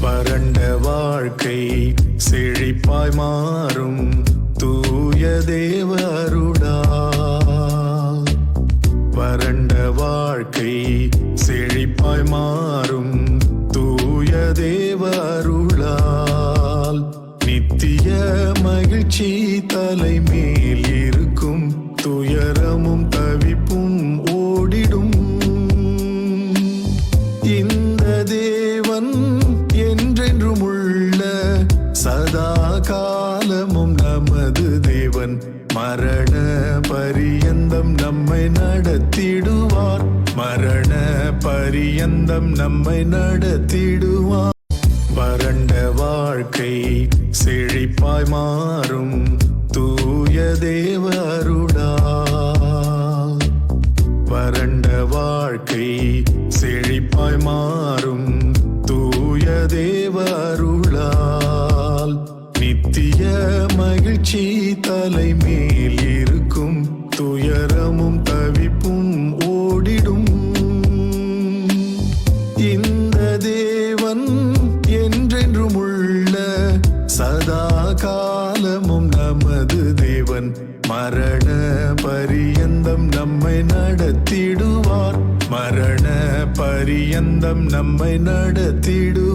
வறண்ட வாழ்க்கை செழிப்பாய் மாறும் தூய தேவ அருளால். வறண்ட வாழ்க்கை செழிப்பாய் மாறும் தூய தேவ அருளால். நித்திய மகிழ்ச்சி தலைமேல் இருக்கும், துயரமும் தவிப்பும் ஓடிடும். இந்த தேவன் என்றென்றும் உள்ள சதா காலமும் நமது தேவன். மரண பரியந்தம் நம்மை நடத்திடுவார், மரண பரியந்தம் நம்மை நடத்திடுவார். வறண்ட வாழ்க்கை செழிப்பாய் மாறும் தூய தேவ அருளால். வறண்ட வாழ்க்கை செழிப்பாய் மாறும் தூய தேவ அருளால். நித்திய மகிழ்ச்சி தலைமேல் இருக்கும், துயரமும் தவிப்பும் ஓடிடும். இந்த தேவன் என்றென்றும் உள்ள சதா காலமும் நமது தேவன். மரண பரியந்தம் நம்மை நடத்திடுவார், மரண பரியந்தம் நம்மை நடத்திடுவார்.